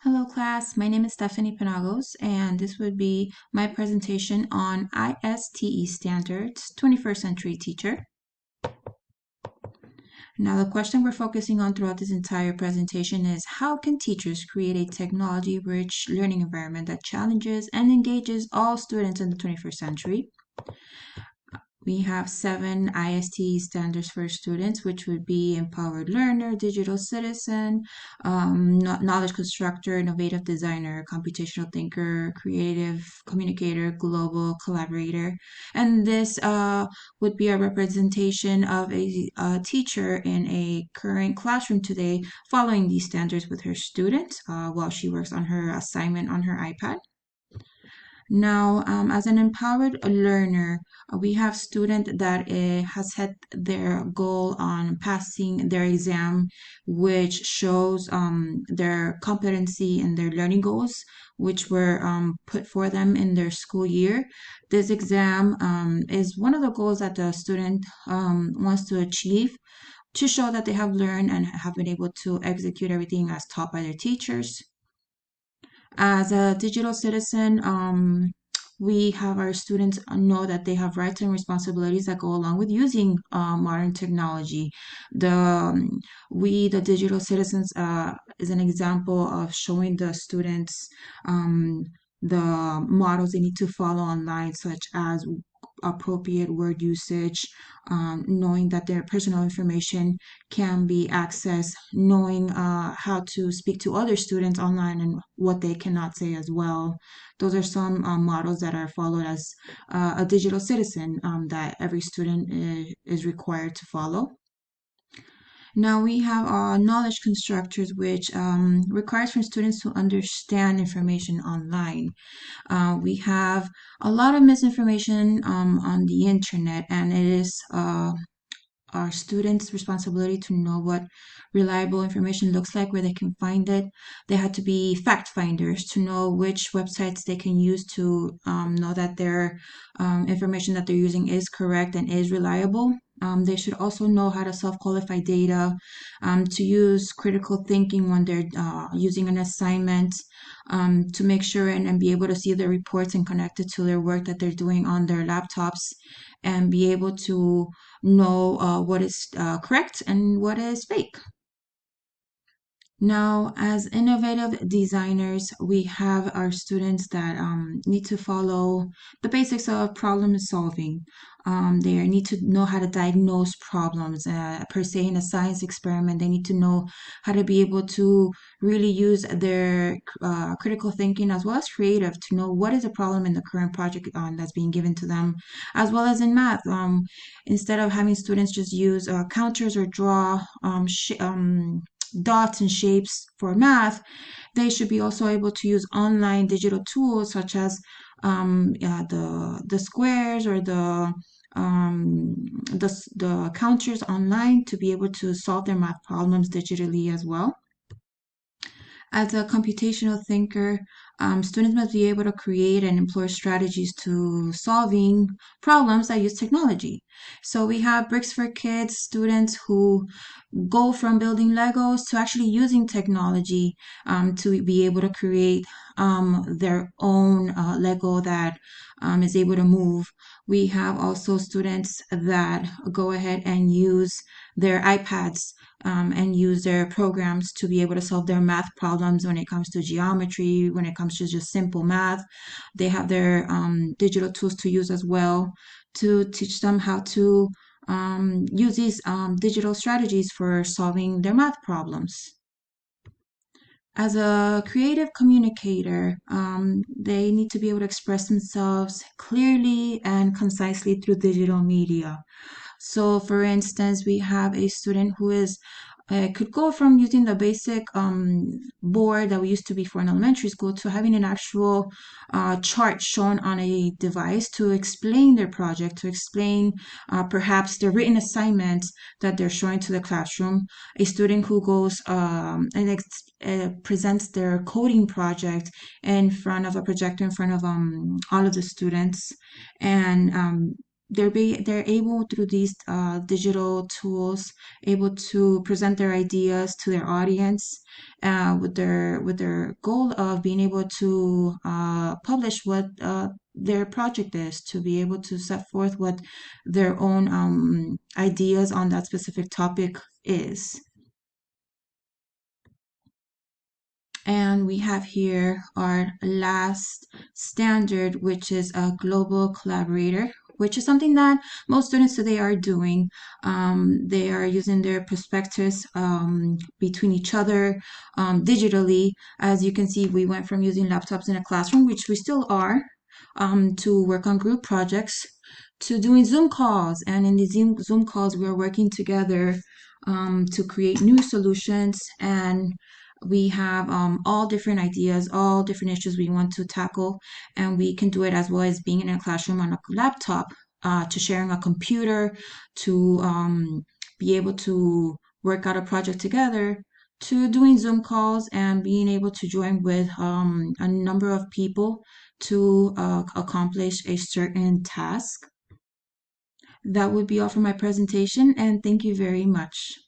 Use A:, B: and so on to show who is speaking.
A: Hello class, my name is Stephanie Penagos and this would be my presentation on ISTE Standards, 21st Century Teacher. Now the question we're focusing on throughout this entire presentation is how can teachers create a technology-rich learning environment that challenges and engages all students in the 21st century? We have 7 ISTE standards for students, which would be empowered learner, digital citizen, knowledge constructor, innovative designer, computational thinker, creative communicator, global collaborator. And this would be a representation of a teacher in a current classroom today following these standards with her students while she works on her assignment on her iPad. Now, as an empowered learner, we have student that has set their goal on passing their exam, which shows their competency and their learning goals, which were put for them in their school year. This exam is one of the goals that the student wants to achieve to show that they have learned and have been able to execute everything as taught by their teachers. As a digital citizen, we have our students know that they have rights and responsibilities that go along with using modern technology. The digital citizens, is an example of showing the students the models they need to follow online, such as appropriate word usage, knowing that their personal information can be accessed, knowing how to speak to other students online and what they cannot say as well. Those are some models that are followed as a digital citizen that every student is required to follow. Now we have knowledge constructors, which requires from students to understand information online. We have a lot of misinformation on the internet, and it is our students' responsibility to know what reliable information looks like, where they can find it. They have to be fact finders to know which websites they can use to know that their information that they're using is correct and is reliable. They should also know how to self-qualify data, to use critical thinking when they're using an assignment, to make sure and be able to see their reports and connect it to their work that they're doing on their laptops, and be able to know what is correct and what is fake. Now, as innovative designers, we have our students that need to follow the basics of problem solving. They need to know how to diagnose problems. Per se, in a science experiment, they need to know how to be able to really use their critical thinking as well as creative to know what is the problem in the current project that's being given to them, as well as in math. Instead of having students just use counters or draw dots and shapes for math, they should be also able to use online digital tools such as the squares or the counters online to be able to solve their math problems digitally as well. As a computational thinker, students must be able to create and employ strategies to solving problems that use technology. So we have Bricks for Kids students who go from building Legos to actually using technology to be able to create their own Lego that is able to move. We have also students that go ahead and use their iPads and use their programs to be able to solve their math problems when it comes to geometry, when it comes to just simple math. They have their digital tools to use as well to teach them how to use these digital strategies for solving their math problems. As a creative communicator, they need to be able to express themselves clearly and concisely through digital media. So, for instance, we have a student who is could go from using the basic board that we used to be for in elementary school to having an actual chart shown on a device to explain their project, to explain perhaps their written assignments that they're showing to the classroom. A student who goes and presents their coding project in front of a projector in front of all of the students, and they're able through these digital tools able to present their ideas to their audience with their goal of being able to publish what their project is, to be able to set forth what their own ideas on that specific topic is. And we have here our last standard, which is a global collaborator, which is something that most students today are doing. They are using their perspectives between each other digitally. As you can see, we went from using laptops in a classroom, which we still are, to work on group projects, to doing Zoom calls. And in the Zoom calls, we are working together to create new solutions, and we have all different ideas, all different issues we want to tackle, and we can do it as well as being in a classroom on a laptop, to sharing a computer, to be able to work out a project together, to doing Zoom calls and being able to join with a number of people to accomplish a certain task. That would be all for my presentation, and thank you very much.